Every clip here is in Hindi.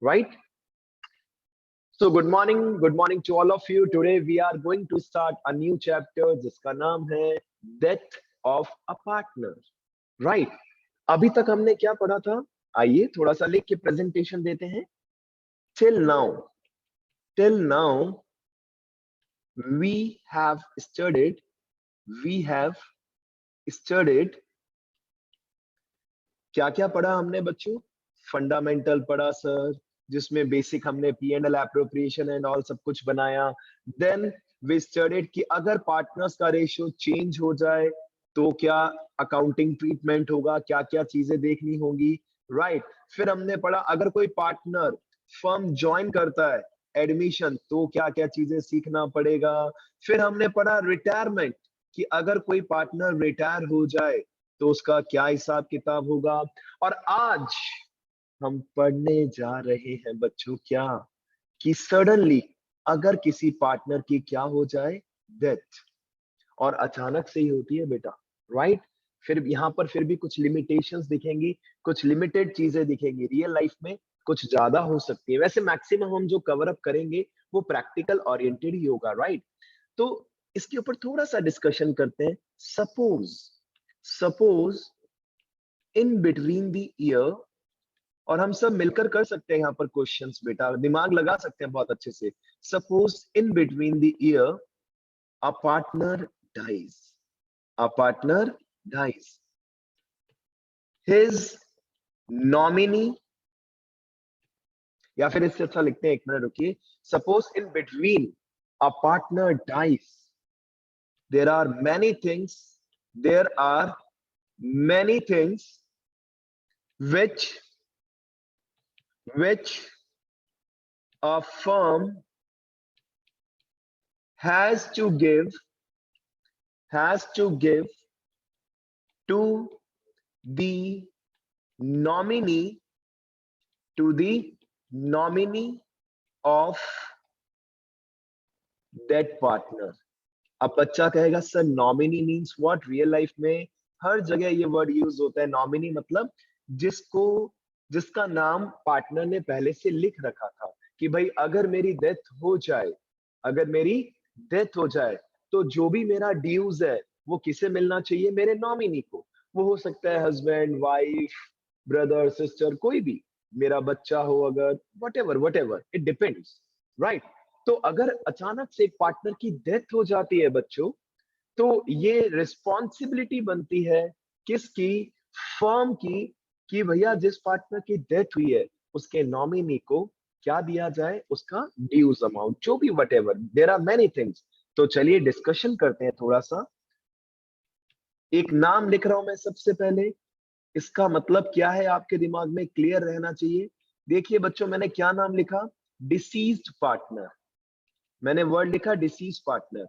right? So good morning to all of you. Today we are going to start a new chapter जिसका नाम है Death of a Partner, right? अभी तक हमने क्या पढ़ा था? आइए थोड़ा सा लिख के प्रेजेंटेशन देते हैं. Till now we have studied क्या क्या पढ़ा हमने बच्चों? फंडामेंटल पढ़ा सर, जिसमें बेसिक हमने P&L एप्रोप्रिएशन एंड ऑल सब कुछ बनाया. देन वी स्टडीड कि अगर पार्टनर्स का रेशियो चेंज हो जाए तो क्या अकाउंटिंग ट्रीटमेंट होगा, क्या क्या चीजें देखनी होंगी, राइट? फिर हमने पढ़ा अगर कोई पार्टनर फर्म ज्वाइन करता है एडमिशन तो क्या क्या चीजें सीखना पड़ेगा. फिर हमने पढ़ा रिटायरमेंट कि अगर कोई पार्टनर रिटायर हो जाए तो उसका क्या हिसाब किताब होगा. और आज हम पढ़ने जा रहे हैं बच्चों क्या कि सडनली अगर किसी पार्टनर की क्या हो जाए, डेथ. और अचानक से ही होती है बेटा, राइट? फिर यहाँ पर फिर भी कुछ लिमिटेशंस दिखेंगी, कुछ लिमिटेड चीजें दिखेंगी. रियल लाइफ में कुछ ज्यादा हो सकती है. वैसे मैक्सिमम हम जो कवर अप करेंगे वो प्रैक्टिकल ओरिएंटेड ही होगा, राइट? तो इसके ऊपर थोड़ा सा डिस्कशन करते हैं. Suppose in between the year, और हम सब मिलकर कर सकते हैं यहाँ पर क्वेश्चंस बेटा, दिमाग लगा सकते हैं बहुत अच्छे से. Suppose in between the year a partner dies his nominee, या फिर इससे अच्छा लिखते हैं, एक मिनट रुकिए. Suppose in between a partner dies there are many things which a firm has to give to the nominee of that partner. अब बच्चा कहेगा sir nominee means what? Real life में हर जगह ये वर्ड यूज होता है. नॉमिनी मतलब जिसका नाम पार्टनर ने पहले से लिख रखा था कि भाई अगर मेरी डेथ हो जाए तो जो भी मेरा ड्यूज है वो किसे मिलना चाहिए? मेरे नॉमिनी को. वो हो सकता है हस्बैंड, वाइफ, ब्रदर, सिस्टर, कोई भी, मेरा बच्चा हो अगर, whatever इट डिपेंड्स, राइट? तो अगर अचानक से एक पार्टनर की डेथ हो जाती है बच्चों, तो ये रिस्पॉन्सिबिलिटी बनती है किसकी? फर्म की, कि भैया जिस पार्टनर की डेथ हुई है उसके नॉमिनी को क्या दिया जाए? उसका ड्यूज अमाउंट, जो भी whatever, there are many things. तो चलिए डिस्कशन करते हैं थोड़ा सा. एक नाम लिख रहा हूं मैं सबसे पहले. इसका मतलब क्या है आपके दिमाग में क्लियर रहना चाहिए. देखिए बच्चों, मैंने क्या नाम लिखा? Deceased partner. मैंने वर्ड लिखा डिसीज पार्टनर,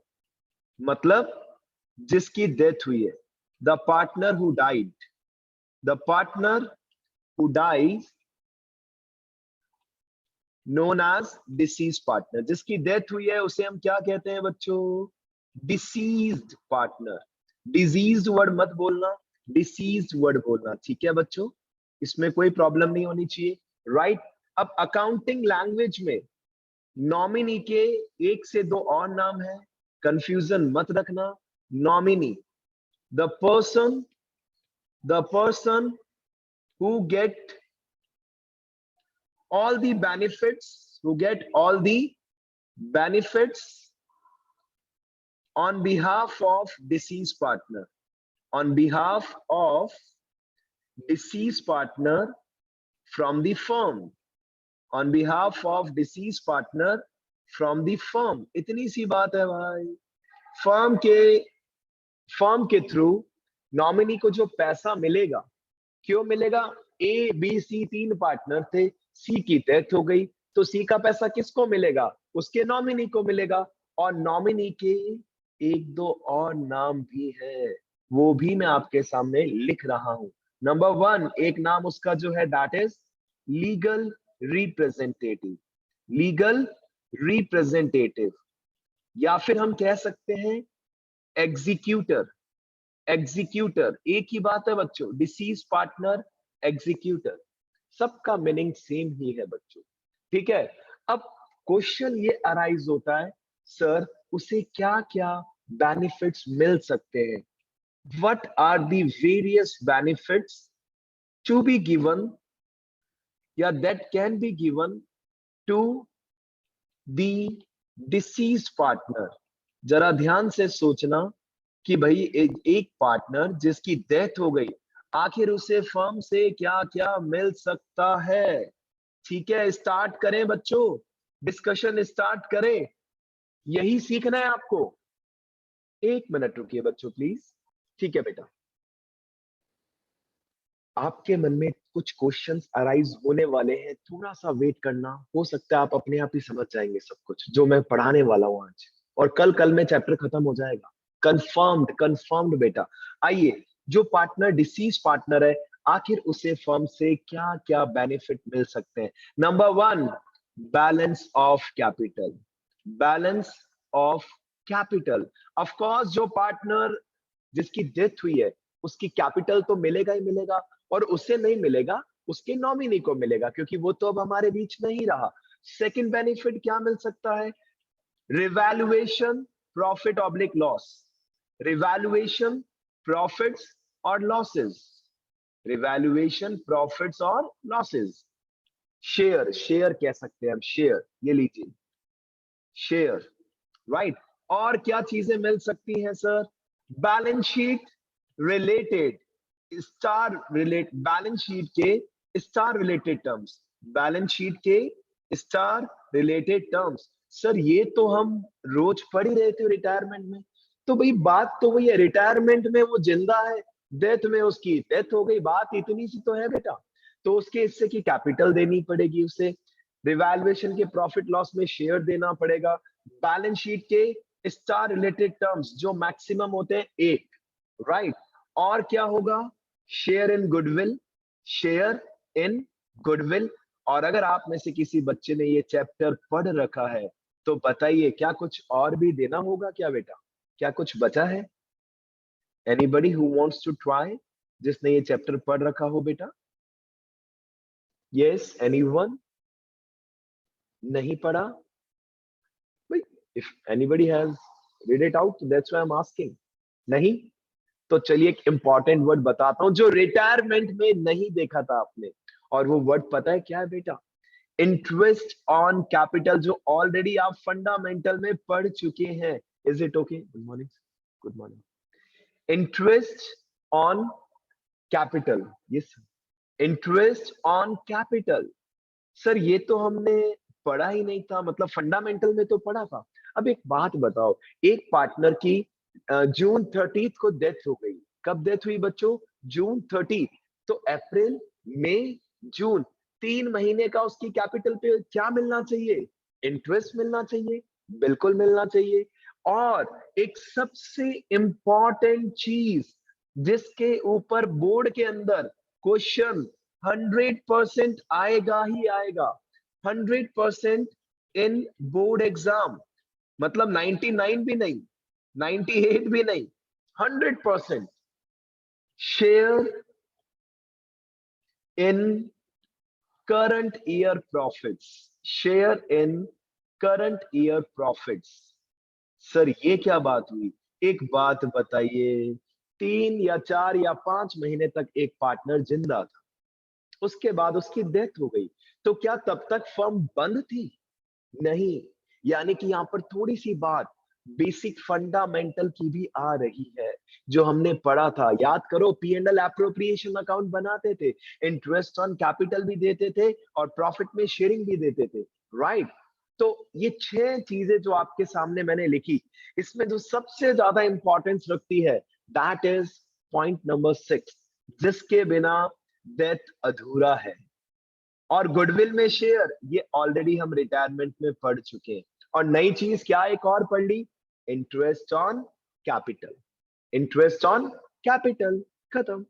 मतलब जिसकी डेथ हुई है. The partner who dies known as deceased partner. जिसकी डेथ हुई है उसे हम क्या कहते हैं बच्चों? Deceased partner. डिजीज्ड वर्ड मत बोलना, डिसीज्ड वर्ड बोलना, ठीक है बच्चों? इसमें कोई प्रॉब्लम नहीं होनी चाहिए, राइट? अब अकाउंटिंग लैंग्वेज में नॉमिनी के एक से दो और नाम है, कंफ्यूजन मत रखना. Nominee, the person who get all the benefits on behalf of deceased partner, from the firm, इतनी सी बात है भाई. फर्म के थ्रू नॉमिनी को जो पैसा मिलेगा, क्यों मिलेगा? ए बी सी तीन पार्टनर थे, सी की डेथ हो गई तो सी का पैसा किसको मिलेगा? उसके नॉमिनी को मिलेगा. और नॉमिनी के एक दो और नाम भी है, वो भी मैं आपके सामने लिख रहा हूं. नंबर 1, एक नाम उसका जो है दैट इज लीगल रिप्रेजेंटेटिव, या फिर हम कह सकते हैं एग्जीक्यूटर. एक ही बात है बच्चों, डिसीज पार्टनर, एग्जीक्यूटर, सबका मीनिंग सेम ही है बच्चों. ठीक है। अब क्वेश्चन ये अराइज होता है, सर उसे क्या क्या बेनिफिट्स मिल सकते हैं, what are the various benefits to be given या that can be given to the deceased partner. जरा ध्यान से सोचना कि भाई एक पार्टनर जिसकी डेथ हो गई, आखिर उसे फर्म से क्या क्या मिल सकता है। ठीक है, स्टार्ट करें बच्चों, डिस्कशन स्टार्ट करें, यही सीखना है आपको। 1 मिनट रुकिए बच्चों प्लीज। ठीक है बेटा, आपके मन में कुछ क्वेश्चंस अराइज होने वाले हैं, थोड़ा सा वेट करना, हो सकता है आप अपने आप ही समझ जाएंगे सब कुछ जो मैं पढ़ाने वाला हूं आज, और कल कल में चैप्टर खत्म हो जाएगा। कंफर्म्ड, कंफर्म्ड बेटा। आइए, जो पार्टनर डिसीज पार्टनर है, आखिर उसे फर्म से क्या क्या बेनिफिट मिल सकते हैं। Number 1, balance of capital. Balance of capital. Of course जो पार्टनर जिसकी डेथ हुई है, उसकी कैपिटल तो मिलेगा ही मिलेगा, और उसे नहीं मिलेगा, उसके नॉमिनी को मिलेगा, क्योंकि वो तो अब हमारे बीच नहीं रहा। सेकंड बेनिफिट क्या मिल सकता है, revaluation profit oblique loss. Revaluation profits और लॉसेस। रिवैल्यूएशन प्रॉफिट्स और लॉसेस। शेयर, शेयर कह सकते हैं हम, शेयर, ये लीजिए शेयर, राइट। और क्या चीजें मिल सकती हैं sir, balance sheet related, star relate, balance sheet के star related terms. Balance sheet के स्टार रिलेटेड टर्म्स। सर ये तो हम रोज पढ़ ही रहे थे रिटायरमेंट में। तो भाई बात तो वही है, रिटायरमेंट में वो जिंदा है, डेथ में उसकी डेथ हो गई, बात इतनी सी तो है बेटा। तो उसके हिस्से की कैपिटल देनी पड़ेगी उसे, रिवैल्यूएशन के प्रॉफिट लॉस में शेयर देना पड़ेगा, बैलेंस शीट के स्टार रिलेटेड टर्म्स जो मैक्सिमम होते हैं 1, राइट। और क्या होगा, share in goodwill, share in goodwill. और अगर आप में से किसी बच्चे ने ये चैप्टर पढ़ रखा है तो बताइए, क्या कुछ और भी देना होगा क्या बेटा, क्या कुछ बचा है? Anybody who wants to try, जिसने ये चैप्टर पढ़ रखा हो बेटा? Yes, anyone? नहीं पढ़ा? if anybody has read it out, that's why I'm asking. नहीं? तो चलिए एक इंपॉर्टेंट वर्ड बताता हूं जो रिटायरमेंट में नहीं देखा था आपने, और वो वर्ड पता है क्या है बेटा? इंटरेस्ट ऑन कैपिटल, जो ऑलरेडी आप फंडामेंटल में पढ़ चुके हैं। Is it okay? Good morning, good morning. Interest on capital, yes, interest on capital. Sir ये तो हमने पढ़ा ही नहीं था, मतलब फंडामेंटल में तो पढ़ा था। अब एक बात बताओ, एक पार्टनर की जून 30 को डेथ हो गई। कब डेथ हुई बच्चों? जून 30। तो अप्रैल, मई, जून, 3 महीने का उसकी कैपिटल पे क्या मिलना चाहिए? इंटरेस्ट मिलना चाहिए, बिल्कुल मिलना चाहिए। और एक सबसे इंपॉर्टेंट चीज जिसके ऊपर बोर्ड के अंदर क्वेश्चन 100% आएगा ही आएगा, 100% इन बोर्ड एग्जाम, मतलब 99 भी नहीं, 98 भी नहीं, 100%। Share in current year profits, share in current year profits. Sir ये क्या बात हुई? एक बात बताइए, 3 या 4 या 5 महीने तक एक पार्टनर जिंदा था, उसके बाद उसकी डेथ हो गई, तो क्या तब तक फर्म बंद थी? नहीं। यानी कि यहां पर थोड़ी सी बात बेसिक फंडामेंटल की भी आ रही है, जो हमने पढ़ा था। याद करो, P and L appropriation account बनाते थे, इंटरेस्ट ऑन कैपिटल भी देते थे, और प्रॉफिट में शेयरिंग भी देते थे, राइट। तो ये 6 चीजें जो आपके सामने मैंने लिखी, इसमें जो सबसे ज्यादा इंपॉर्टेंस रखती है, दैट इज पॉइंट नंबर 6, जिसके बिना डेथ अधूरा है। और गुडविल में शेयर, ये ऑलरेडी हम रिटायरमेंट में पढ़ चुके हैं। और नई चीज क्या एक और पढ़ ली, interest on capital, interest on capital, खत्म।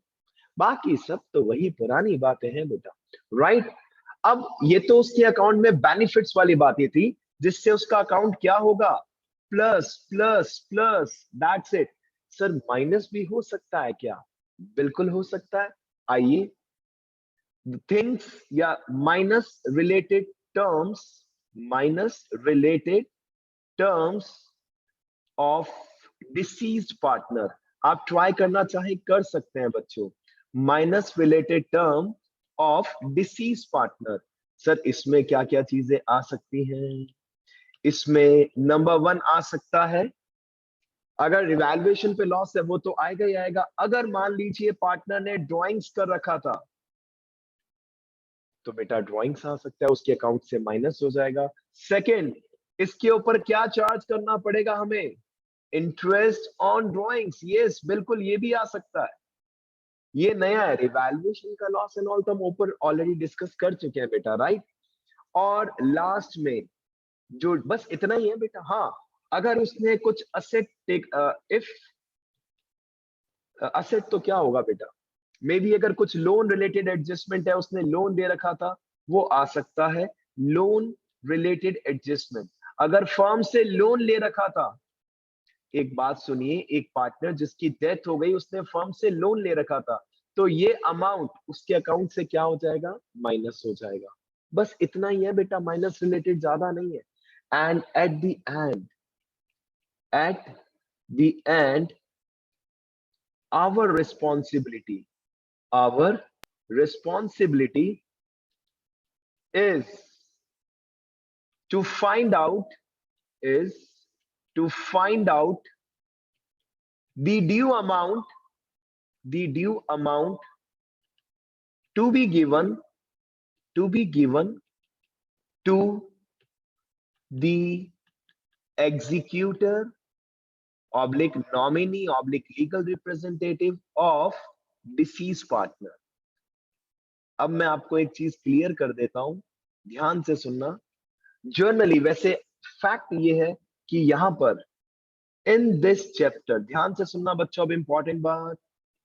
बाकी सब तो वही पुरानी बातें हैं बेटा, राइट। अब ये तो उसके अकाउंट में बेनिफिट्स वाली बातें थी, जिससे उसका अकाउंट क्या होगा, plus plus plus, that's it. Sir minus भी हो सकता है क्या? बिल्कुल हो सकता है। आइए, थिंग्स या minus related terms minus related terms of deceased partner. आप ट्राई करना चाहे कर सकते हैं बच्चों. Minus related term of disease partner. Sir इसमें क्या क्या चीजें आ सकती हैं? इसमें नंबर 1 आ सकता है, अगर रिवैल्यूएशन पे लॉस है वो तो आएगा ही आएगा. अगर मान लीजिए पार्टनर ने ड्राइंग्स कर रखा था तो बेटा ड्राइंग्स आ सकता है, उसके अकाउंट से माइनस हो जाएगा. सेकंड, इसके ऊपर क्या चार्ज करना पड़ेगा हमें? Interest on drawings. यस बिल्कुल, ये भी आ सकता है. ये नया है, रिवैल्यूएशन का लॉस एंड ऑल तो हम ऊपर ऑलरेडी डिस्कस कर चुके हैं बेटा, राइट. और लास्ट में जो बस इतना ही है बेटा. हाँ, अगर उसने कुछ असेट टेक, इफ असेट तो क्या होगा बेटा, मे बी अगर कुछ लोन रिलेटेड एडजस्टमेंट है, उसने लोन दे रखा था, वो आ सकता है लोन रिलेटेड एडजस्टमेंट. अगर फर्म से लोन ले रखा था, एक बात सुनिए, एक पार्टनर जिसकी डेथ हो गई, उसने फर्म से लोन ले रखा था, तो ये अमाउंट उसके अकाउंट से क्या हो जाएगा? माइनस हो जाएगा. बस इतना ही है बेटा, माइनस रिलेटेड ज्यादा नहीं है. And at the end our responsibility is to find out the due amount to be given to the executor oblique nominee oblique legal representative of deceased partner. अब मैं आपको एक चीज क्लियर कर देता हूं, ध्यान से सुनना. जर्नली वैसे फैक्ट ये है कि यहां पर इन दिस चैप्टर, ध्यान से सुनना बच्चों, अब इंपॉर्टेंट बात,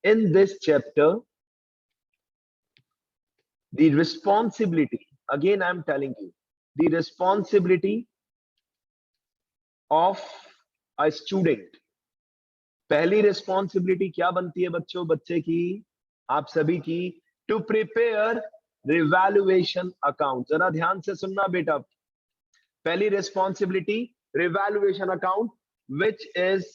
in this chapter the responsibility, again I am telling you, the responsibility of a student, पहली रिस्पॉन्सिबिलिटी क्या बनती है बच्चों, बच्चे की, आप सभी की, टू प्रिपेयर रिवैल्यूएशन अकाउंट. जरा ध्यान से सुनना बेटा. पहली responsibility revaluation account, which is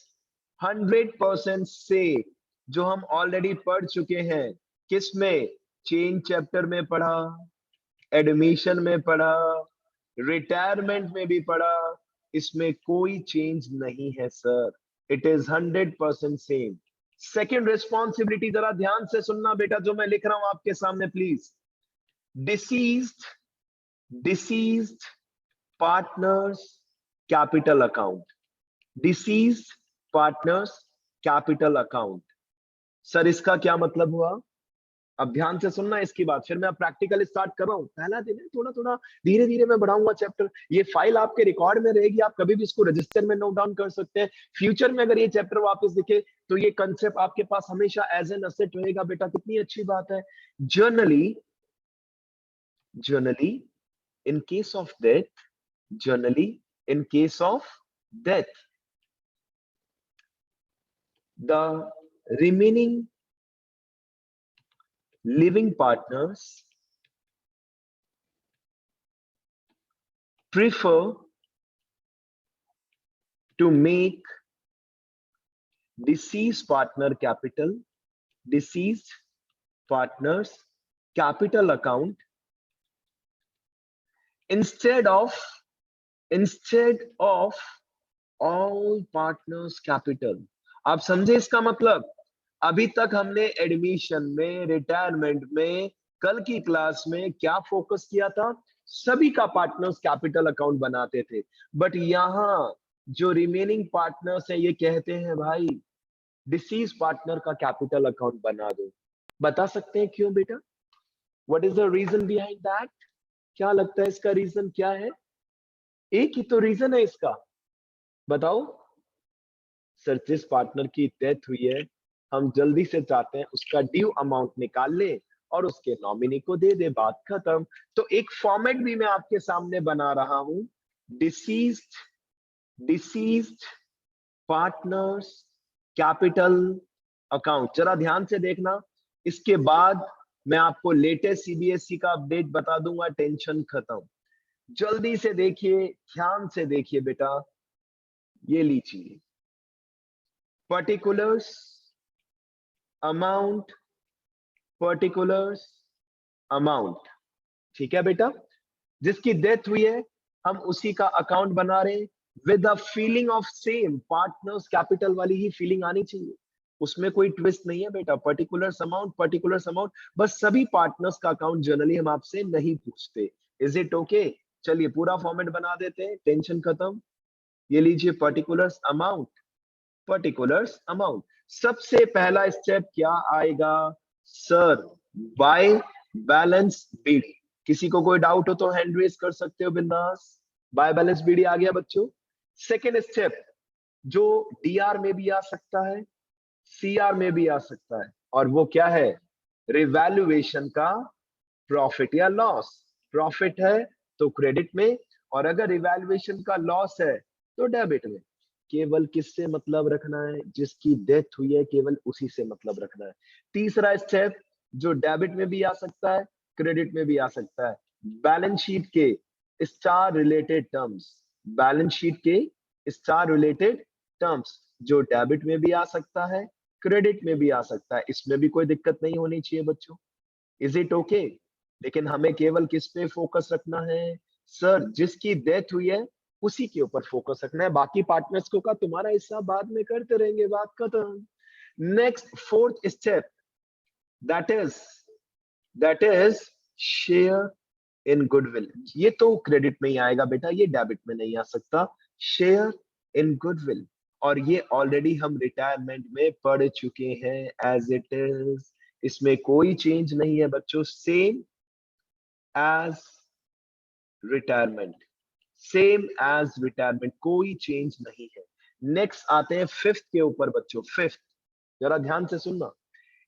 100% safe, जो हम ऑलरेडी पढ़ चुके हैं. किसमें? चेन चैप्टर में पढ़ा, एडमिशन में पढ़ा, रिटायरमेंट में भी पढ़ा. इसमें कोई चेंज नहीं है sir. It is 100% same. Second responsibility, जरा ध्यान से सुनना बेटा, जो मैं लिख रहा हूं आपके सामने please. Deceased partners capital account. Deceased partners capital account. Sir इसका क्या मतलब हुआ? अब ध्यान से सुनना इसकी बात, फिर मैं प्रैक्टिकल स्टार्ट कर रहा हूं. पहला दिन है, थोड़ा थोड़ा धीरे धीरे मैं बढ़ाऊंगा चैप्टर. ये फाइल आपके रिकॉर्ड में रहेगी, आप कभी भी इसको रजिस्टर में नोट डाउन कर सकते हैं. फ्यूचर में अगर ये चैप्टर वापस दिखे तो ये कंसेप्ट आपके पास हमेशा एज एन असेट रहेगा बेटा. कितनी अच्छी बात है. Generally in case of death, the remaining living partners prefer to make deceased partners capital account instead of all partners capital. आप समझे इसका मतलब? अभी तक हमने एडमिशन में, रिटायरमेंट में, कल की क्लास में क्या फोकस किया था? सभी का पार्टनर्स कैपिटल अकाउंट बनाते थे. बट यहां जो रिमेनिंग पार्टनर्स है, ये कहते हैं भाई डिसीज पार्टनर का कैपिटल अकाउंट बना दो. बता सकते हैं क्यों बेटा? What is the reason behind that? क्या लगता है इसका रीजन क्या है? एक ही तो रीजन है इसका, बताओ. सर जिस पार्टनर की डेथ हुई है, हम जल्दी से चाहते हैं उसका ड्यू अमाउंट निकाल ले और उसके नॉमिनी को दे दे, बात खत्म. तो एक फॉर्मेट भी मैं आपके सामने बना रहा हूं, डिसीज्ड पार्टनर्स कैपिटल अकाउंट. जरा ध्यान से देखना. इसके बाद मैं आपको लेटेस्ट सीबीएसई का अपडेट बता दूंगा, टेंशन खत्म. जल्दी से देखिए, ध्यान से देखिए बेटा, ये लीजिए, पर्टिकुलर्स, अमाउंट, पर्टिकुलर्स, अमाउंट। ठीक है बेटा, जिसकी डेथ हुई है हम उसी का अकाउंट बना रहे हैं with a feeling of same partners capital वाली ही फीलिंग आनी चाहिए, उसमें कोई ट्विस्ट नहीं है बेटा। पर्टिकुलर्स अमाउंट, पर्टिकुलर्स अमाउंट, बस सभी पार्टनर्स का अकाउंट जनरली हम आपसे नहीं पूछते। Is it okay? चलिए पूरा फॉर्मेट बना देते हैं, टेंशन खत्म। ये लीजिए, पर्टिकुलर्स अमाउंट, पर्टिकुलर्स अमाउंट। सबसे पहला स्टेप क्या आएगा सर? By balance BD. किसी को कोई डाउट हो तो हैंड रेज कर सकते हो बिंदास। बाय बैलेंस बीडी आ गया बच्चों। सेकेंड स्टेप जो डीआर में भी आ सकता है, सीआर में भी आ सकता है, और वो क्या है? रिवैल्यूएशन का प्रॉफिट या लॉस। प्रॉफिट है तो क्रेडिट में, और अगर रिवैल्यूएशन का लॉस है तो डेबिट में। केवल किससे मतलब रखना है? जिसकी डेथ हुई है, केवल उसी से मतलब रखना है। तीसरा स्टेप जो डेबिट में भी आ सकता है, क्रेडिट में भी आ सकता है, बैलेंस शीट के star related terms. Balance sheet के स्टार रिलेटेड टर्म्स जो डेबिट में भी आ सकता है, क्रेडिट में भी आ सकता है, इसमें भी कोई दिक्कत नहीं होनी चाहिए बच्चों। Is it okay? लेकिन हमें केवल किस पे फोकस रखना है सर? जिसकी डेथ हुई है उसी के ऊपर फोकस रखना है, बाकी पार्टनर्स को का तुम्हारा हिस्सा बाद में करते रहेंगे, बात खत्म। Next fourth step, that is share in goodwill. ये तो क्रेडिट में ही आएगा बेटा, ये डेबिट में नहीं आ सकता। शेयर इन गुडविल, और ये ऑलरेडी हम रिटायरमेंट में पढ़ चुके हैं, एज इट इज, इसमें कोई चेंज नहीं है बच्चों, same age retirement, same age retirement, कोई चेंज नहीं है। नेक्स्ट आते हैं फिफ्थ के ऊपर बच्चों। फिफ्थ जरा ध्यान से सुनना,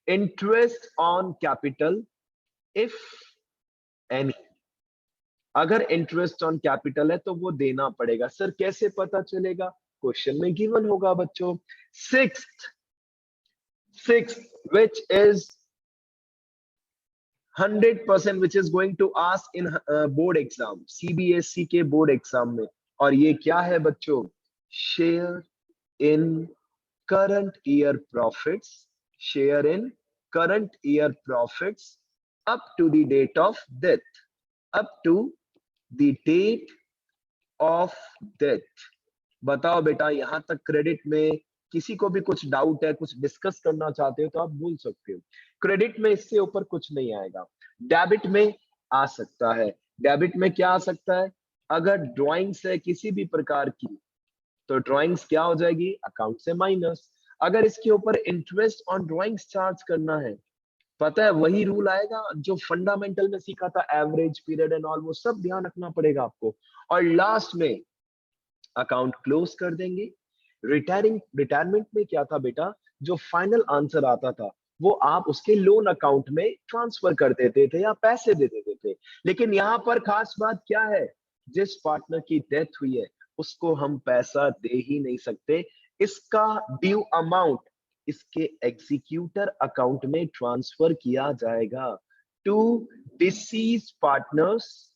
interest on capital if any. अगर इंटरेस्ट ऑन कैपिटल है तो वो देना पड़ेगा। सर कैसे पता चलेगा? क्वेश्चन में गिवन होगा बच्चों। Sixth, which is 100% which is going to ask in board exam, CBSE के बोर्ड एग्जाम में, और ये क्या है बच्चों? Share in current year profits, share in current year profits up to the date of death, up to the date of death. बताओ बेटा, यहां तक क्रेडिट में किसी को भी कुछ डाउट है, कुछ डिस्कस करना चाहते हो तो आप बोल सकते हो। क्रेडिट में इससे ऊपर कुछ नहीं आएगा। डेबिट में आ सकता है। डेबिट में क्या आ सकता है? अगर ड्राइंग्स है किसी भी प्रकार की तो ड्राइंग्स क्या हो जाएगी? अकाउंट से माइनस। अगर इसके ऊपर इंटरेस्ट ऑन ड्राइंग्स चार्ज करना है, पता है वही रूल आएगा जो फंडामेंटल में सीखा था, एवरेज पीरियड एंड ऑल, वो सब ध्यान रखना पड़ेगा आपको। और लास्ट में अकाउंट क्लोज कर देंगे। रिटायरमेंट में क्या था बेटा? जो फाइनल आंसर आता था वो आप उसके लोन अकाउंट में ट्रांसफर कर देते थे या पैसे दे देते थे। लेकिन यहाँ पर खास बात क्या है? जिस पार्टनर की डेथ हुई है उसको हम पैसा दे ही नहीं सकते। इसका ड्यू अमाउंट इसके एग्जीक्यूटर अकाउंट में ट्रांसफर किया जाएगा to deceased partners,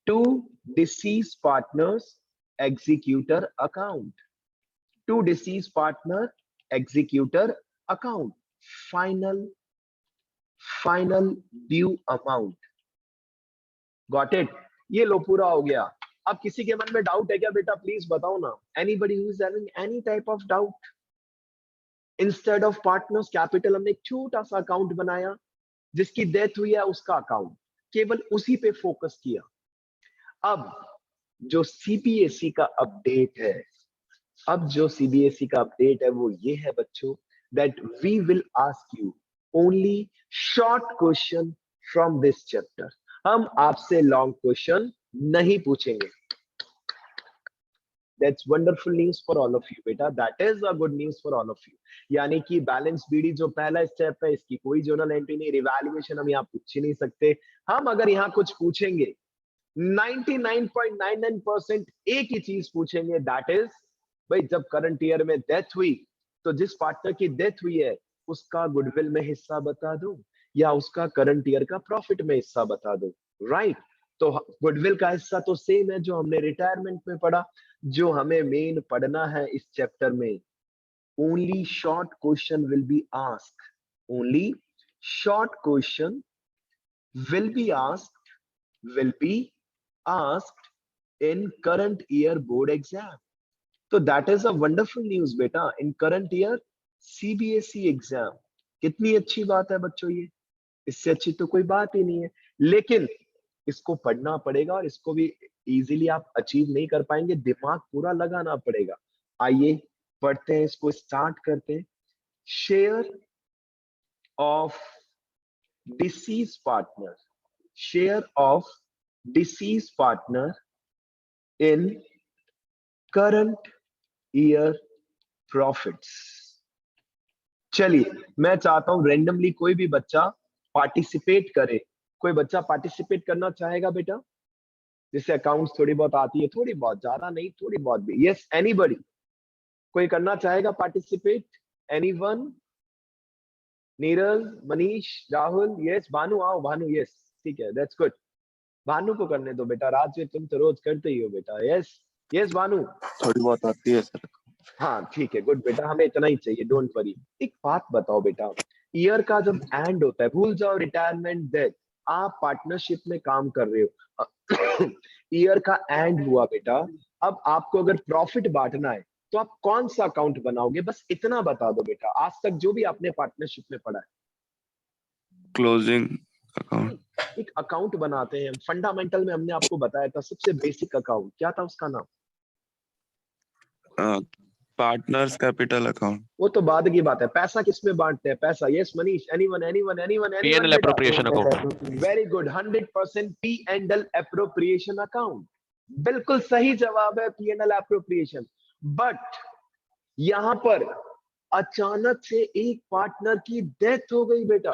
to deceased partners executor account, to deceased partner executor account, final due amount। Got it? ये लो पूरा हो गया। अब किसी के मन में डाउट है क्या बेटा? प्लीज बताओ ना। Anybody who is having any type of doubt? Instead of partners capital हमने एक छोटा सा अकाउंट बनाया, जिसकी डेथ हुई है उसका अकाउंट, केवल उसी पे फोकस किया। अब जो सीबीएसई का अपडेट है, अब जो सीबीएसई का अपडेट है वो ये है बच्चों, that we will ask you only short question from this chapter. हम आपसे लॉन्ग क्वेश्चन नहीं पूछेंगे। That's wonderful news for all of you बेटा, that is a good news for all of you. यानी कि बैलेंस बीडी जो पहला स्टेप है, इसकी कोई जर्नल एंट्री नहीं, रिवैल्यूएशन हम यहाँ पूछ ही नहीं सकते। हम अगर यहाँ कुछ पूछेंगे 99.99% एक ही चीज पूछेंगे, दैट इज, भाई जब करंट ईयर में डेथ हुई तो जिस पार्टनर की डेथ हुई है उसका गुडविल में हिस्सा बता दो या उसका करंट ईयर का प्रॉफिट में हिस्सा बता दो, राइट? तो गुडविल का हिस्सा तो सेम है जो हमने रिटायरमेंट में पढ़ा। जो हमें मेन पढ़ना है इस चैप्टर में, only short question will be asked, only short question will be asked in current year board exam. तो that is a wonderful news बेटा, in current year CBSE exam. कितनी अच्छी बात है बच्चों, ये इससे अच्छी तो कोई बात ही नहीं है। लेकिन इसको पढ़ना पड़ेगा और इसको भी इजीली आप अचीव नहीं कर पाएंगे, दिमाग पूरा लगाना पड़ेगा। आइए पढ़ते हैं, इसको स्टार्ट करते हैं। Share of deceased partner, share of deceased partner in current year profits। चलिए मैं चाहता हूं रेंडमली कोई भी बच्चा पार्टिसिपेट करे। कोई बच्चा पार्टिसिपेट करना चाहेगा बेटा, जिससे अकाउंट्स थोड़ी बहुत आती है, थोड़ी बहुत, ज्यादा नहीं, थोड़ी बहुत भी। यस एनीबडी, कोई करना चाहेगा participate? Anyone? Neeraj, Manish, Rahul? Yes Bhanu, आओ भानु। यस ठीक है, दैट्स गुड। भानु को करने दो बेटा, राज तुम तो रोज करते ही हो बेटा। यस यस भानु, थोड़ी बहुत आती है सर। हाँ ठीक है, गुड बेटा, हमें इतना ही चाहिए, डोंट वरी। एक बात बताओ बेटा, ईयर का जब एंड होता है, भूल जाओ रिटायरमेंट डेथ, आप पार्टनरशिप में काम कर रहे हो, ईयर का एंड हुआ बेटा, अब आपको अगर प्रॉफिट बांटना है तो आप कौन सा अकाउंट बनाओगे? बस इतना बता दो बेटा, आज तक जो भी आपने पार्टनरशिप में पढ़ा है। Closing account. एक अकाउंट बनाते हैं, फंडामेंटल में हमने आपको बताया था सबसे बेसिक अकाउंट, क्या था उसका नाम? Partners capital account. वो तो बाद की बात है। पैसा किस में बांटते हैं? पैसा, yes Manish, anyone anyone anyone anyone? P&L appropriation account। Very good, 100% P&L appropriation account, बिल्कुल सही जवाब है, P&L appropriation। बट यहां पर अचानक से एक पार्टनर की डेथ हो गई बेटा,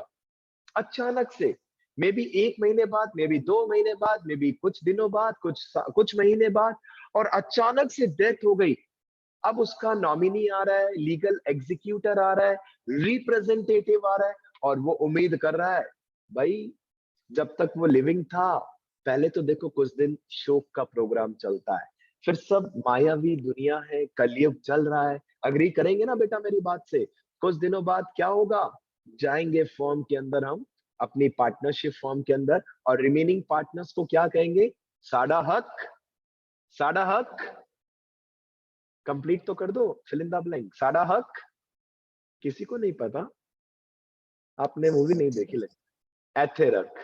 अचानक से, मे बी 1 महीने बाद, मे बी 2 महीने बाद, मे बी कुछ दिनों बाद, कुछ महीने बाद, और अचानक से डेथ हो गई। अब उसका नॉमिनी आ रहा है, लीगल एग्जीक्यूटर आ रहा है, रिप्रेजेंटेटिव आ रहा है, और वो उम्मीद कर रहा है भाई जब तक वो लिविंग था, पहले तो देखो कुछ दिन शोक का प्रोग्राम चलता है, फिर सब मायावी दुनिया है, कलयुग चल रहा है। अग्री करेंगे ना बेटा मेरी बात से? कुछ दिनों बाद क्या होगा? जाएंगे फॉर्म के अंदर, हम अपनी पार्टनरशिप फॉर्म के अंदर, और रिमेनिंग पार्टनर्स को क्या कहेंगे? साडा हक, साडा हक, कंप्लीट तो कर दो, फिल इन द ब्लैंक। साडा हक किसी को नहीं पता, आपने मूवी नहीं देखी लगता। एथेरक,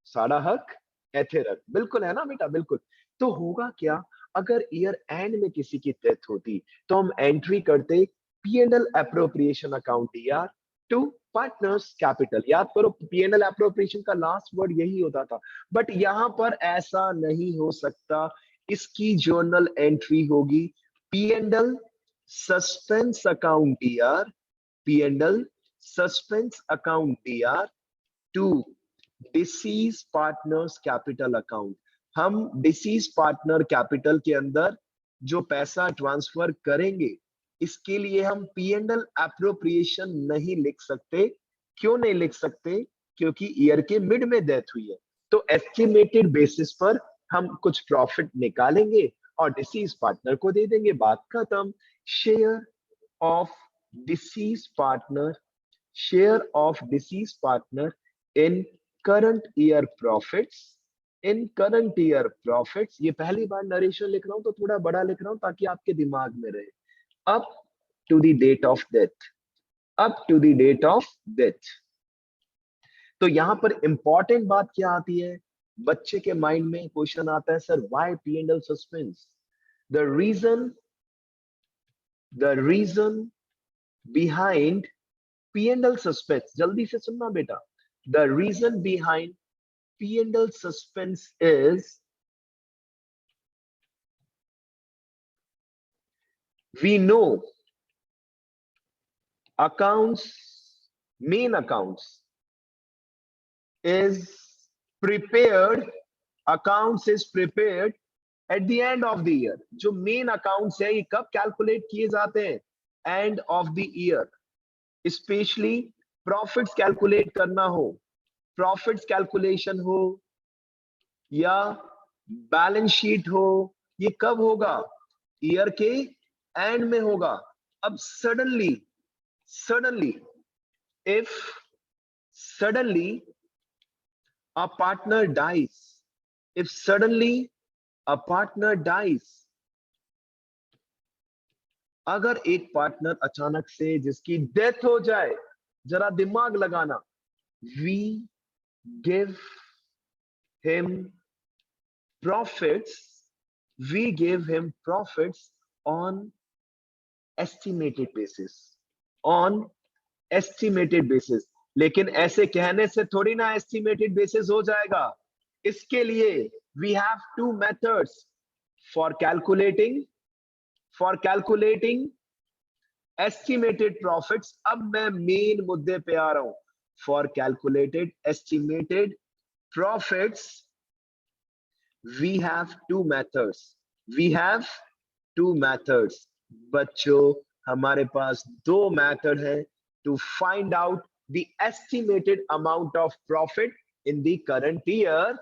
साडा हक, एथेरक, बिल्कुल है ना बेटा, बिल्कुल। तो होगा क्या, अगर ईयर एंड में किसी की डेथ होती तो हम एंट्री करते P&L appropriation account er to partners capital. याद करो, P&L एप्रोप्रिएशन का लास्ट वर्ड यही होता था। बट यहां पर ऐसा नहीं हो सकता, इसकी जर्नल एंट्री होगी P&L suspense account er, P&L suspense account er to deceased partners capital account. हम डिसीज पार्टनर कैपिटल के अंदर जो पैसा ट्रांसफर करेंगे, इसके लिए हम P&L एप्रोप्रिएशन नहीं लिख सकते। क्यों नहीं लिख सकते? क्योंकि ईयर के मिड में डेथ हुई है। तो एस्टिमेटेड बेसिस पर हम कुछ प्रॉफिट निकालेंगे और डिसीज पार्टनर को दे देंगे, बात खत्म। Share of disease partner, share of disease partner in current year profits, in current year profits. ये पहली बार नरेशन लिख रहा हूं तो थोड़ा बड़ा लिख रहा हूं ताकि आपके दिमाग में रहे। Up to the date of death, up to the date of death. तो यहां पर इंपॉर्टेंट बात क्या आती है? बच्चे के माइंड में क्वेश्चन आता है, sir why P&L suspense? The reason behind P&L suspense, जल्दी से सुनना बेटा। The reason behind P&L suspense is we know accounts, main accounts is prepared, accounts is prepared at the end of the year। जो main accounts है ये कब कैलकुलेट किए जाते हैं? End of the year. Specially profits calculate करना हो, प्रॉफिट्स कैलकुलेशन हो या बैलेंस शीट हो, ये कब होगा? ईयर के एंड में होगा। अब suddenly if suddenly a partner dies, if suddenly a partner dies, अगर एक पार्टनर अचानक से जिसकी डेथ हो जाए, जरा दिमाग लगाना, we give him profits, we give him profits on estimated basis, on estimated basis। लेकिन ऐसे कहने से थोड़ी ना एस्टिमेटेड बेसिस हो जाएगा। इसके लिए we have two methods for calculating estimated profits। अब मैं मेन मुद्दे पे आ रहा हूं। For calculated estimated profits we have two methods। बच्चों, हमारे पास दो मेथड है to find out the estimated amount of profit in the current year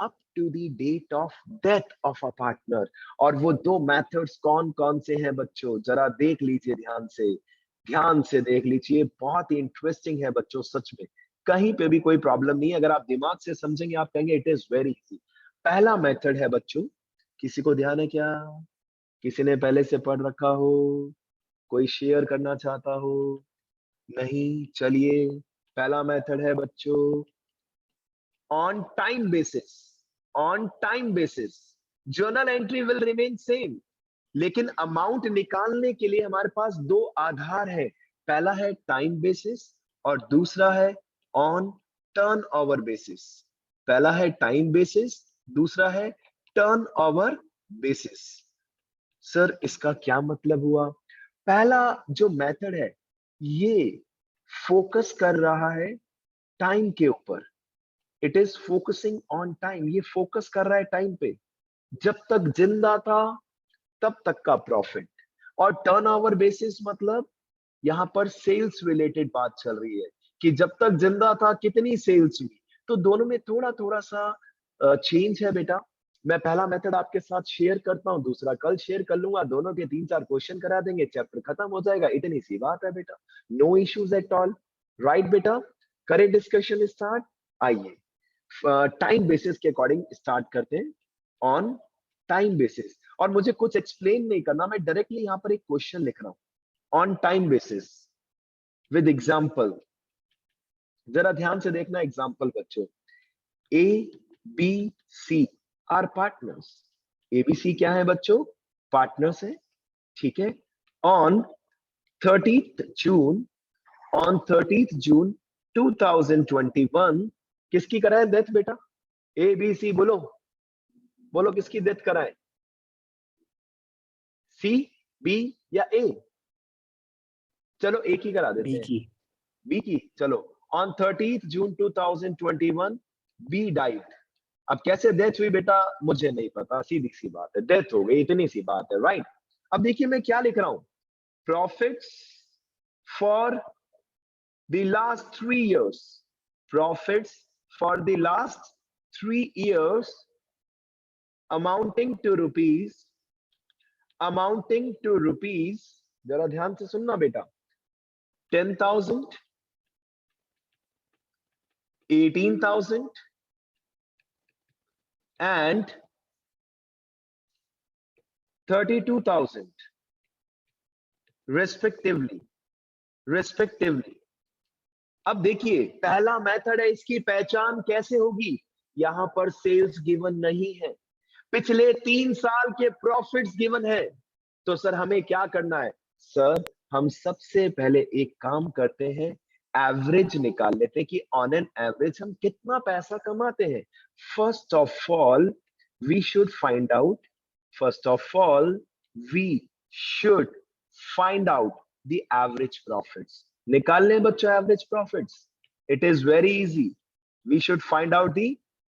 up to the date of death of a partner। और वो दो मेथड्स कौन कौन से हैं बच्चों, जरा देख लीजिए, ध्यान से देख लीजिए। बहुत ही इंटरेस्टिंग है बच्चों, सच में कहीं पे भी कोई प्रॉब्लम नहीं है। अगर आप दिमाग से समझेंगे आप कहेंगे इट इज वेरी इजी। पहला मेथड है बच्चों, किसी को ध्यान है क्या? किसी ने पहले से पढ़ रखा हो? कोई शेयर करना चाहता हो? नहीं? चलिए, पहला मेथड है बच्चों on time basis. Journal entry will remain same, लेकिन अमाउंट निकालने के लिए हमारे पास दो आधार है। पहला है टाइम बेसिस और दूसरा है ऑन टर्नओवर बेसिस। पहला है टाइम बेसिस, दूसरा है टर्नओवर बेसिस। सर इसका क्या मतलब हुआ? पहला जो मेथड है ये फोकस कर रहा है टाइम के ऊपर, it is focusing on time. ये फोकस कर रहा है टाइम पे, जब तक जिंदा था तब तक का प्रॉफिट। और टर्नओवर बेसिस मतलब यहां पर सेल्स रिलेटेड बात चल रही है कि जब तक जिंदा था कितनी सेल्स हुई। तो दोनों में थोड़ा थोड़ा सा चेंज है बेटा। मैं पहला मेथड आपके साथ शेयर करता हूं, दूसरा कल शेयर कर लूंगा। दोनों के 3-4 क्वेश्चन करा देंगे, चैप्टर खत्म हो जाएगा। इतनी सी बात है बेटा, no issues at all. Right बेटा, करें डिस्कशन स्टार्ट। आइए टाइम बेसिस के अकॉर्डिंग स्टार्ट करते हैं, ऑन टाइम बेसिस। और मुझे कुछ एक्सप्लेन नहीं करना, मैं डायरेक्टली यहां पर एक क्वेश्चन लिख रहा हूं on time basis with example. जरा ध्यान से देखना एग्जांपल बच्चों। A B C are partners. A B C क्या है बच्चों? पार्टनर्स है, ठीक है। ऑन 30th जून 2021 किसकी कराए डेथ बेटा? ए बी सी बोलो किसकी डेथ कराए? सी, बी या ए? चलो एक ही करा देते हैं, बी की। चलो, on 30th June 2021 B died. अब कैसे डेथ हुई बेटा मुझे नहीं पता, सीधी सी बात है, डेथ हो गई, इतनी सी बात है, राइट। अब देखिए मैं क्या लिख रहा हूं, profits for the last 3 years, profits for the last 3 years amounting to rupees, जरा ध्यान से सुनना बेटा, 10,000, 18,000 and 32,000 respectively। अब देखिए पहला मेथड है, इसकी पहचान कैसे होगी? यहां पर सेल्स गिवन नहीं है, पिछले 3 साल के प्रॉफिट्स गिवन है। तो सर हमें क्या करना है? सर हम सबसे पहले एक काम करते हैं, एवरेज निकाल लेते हैं कि ऑन एन एवरेज हम कितना पैसा कमाते हैं। First of all we should find out the average profits. निकाल लें बच्चों average profits, it is very easy. We should find out the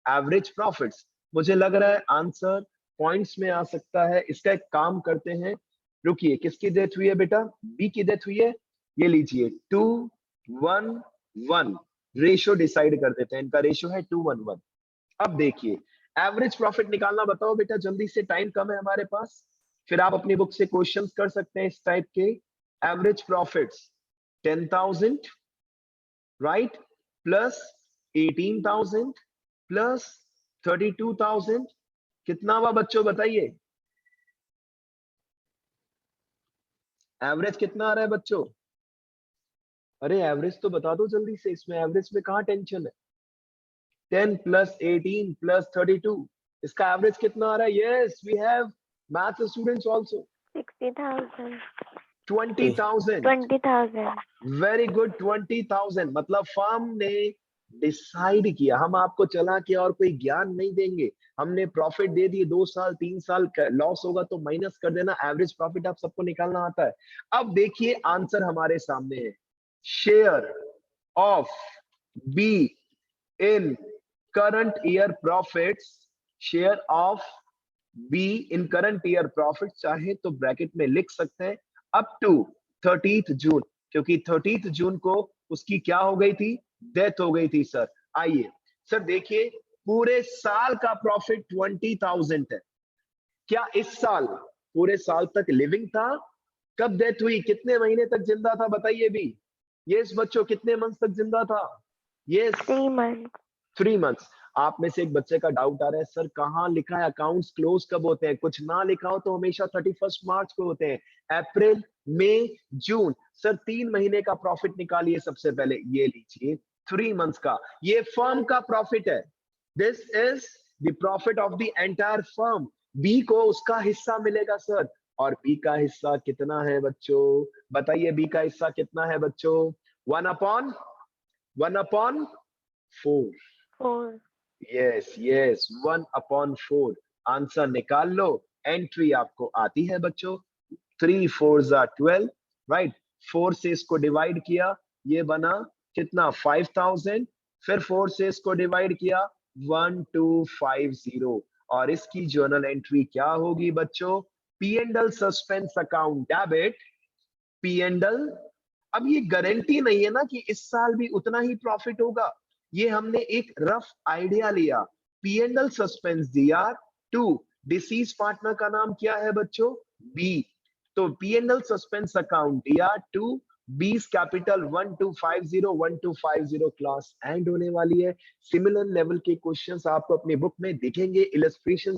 average profits. मुझे लग रहा है आंसर पॉइंट्स में आ सकता है। इसका एक काम करते हैं, रुकिए, किसकी डेथ हुई है बेटा? बी की डेथ हुई है। ये लीजिए 2-1-1 रेशो डिसाइड कर देते हैं, इनका रेशो है 2-1-1। अब देखिए एवरेज प्रॉफिट निकालना बताओ बेटा जल्दी से, टाइम कम है हमारे पास। फिर आप अपनी बुक से क्वेश्चंस कर सकते हैं इस टाइप के। Average profits 10,000 right, plus 18,000 plus 32,000, कितना हुआ बच्चों बताइए? एवरेज कितना आ रहा है बच्चों? अरे एवरेज तो बता दो जल्दी से, इसमें एवरेज में कहाँ टेंशन है? 10 प्लस 18 प्लस 32, इसका एवरेज कितना आ रहा है? Yes we have maths students also. 60,000 20,000 20,000 very good, 20,000। मतलब फर्म ने डिसाइड किया, हम आपको चला के और कोई ज्ञान नहीं देंगे, हमने प्रॉफिट दे दिए, 2 साल 3 साल लॉस होगा तो माइनस कर देना, एवरेज प्रॉफिट आप सबको निकालना आता है। अब देखिए आंसर हमारे सामने है, share of be in current year profits, share of be in current year profit, चाहे तो ब्रैकेट में लिख सकते हैं अप टू 30th जून, क्योंकि 30th जून को उसकी क्या हो गई थी? डेथ हो गई थी सर। आइए सर देखिए, पूरे साल का प्रॉफिट 20,000 है। क्या इस साल पूरे साल तक लिविंग था? कब डेथ हुई? कितने महीने तक जिंदा था बताइए भी? यस बच्चों, कितने मंथ तक जिंदा था? Yes 3 months 3 months. आप में से एक बच्चे का डाउट आ रहा है सर कहाँ लिखा है अकाउंट्स क्लोज कब होते हैं? कुछ ना लिखा हो तो हमेशा 31 मार्च को होते हैं। अप्रैल, मई, जून, सर 3 महीने का प्रॉफिट निकालिए सबसे पहले। ये लीजिए 3 मंथ्स का, ये फर्म का प्रॉफिट है। This is the profit of the entire firm. B को उसका हिस्सा मिलेगा सर, और बी का हिस्सा कितना है बच्चों? बताइए बी का हिस्सा कितना है बच्चों? 1/4। 4 यस यस, 1/4। आंसर निकाल लो। एंट्री आपको आती है बच्चों, 3 4 12 राइट। 4 से इसको डिवाइड किया, ये बना कितना? 5,000। फिर 4 से इसको डिवाइड किया 1250, और इसकी जर्नल एंट्री क्या होगी बच्चों? P and L suspense account debit, P and L. अब ये गारंटी नहीं है ना कि इस साल भी उतना ही प्रॉफिट होगा, ये हमने एक रफ आइडिया लिया। पी एंड एल सस्पेंस दिया टू डिसीज पार्टनर का नाम क्या है बच्चों? बी। तो P and L suspense account दिया to B's capital 1250 class end होने वाली है। सिमिलर लेवल के क्वेश्चंस आपको अपनी बुक में दिखेंगे, इलस्ट्रेशन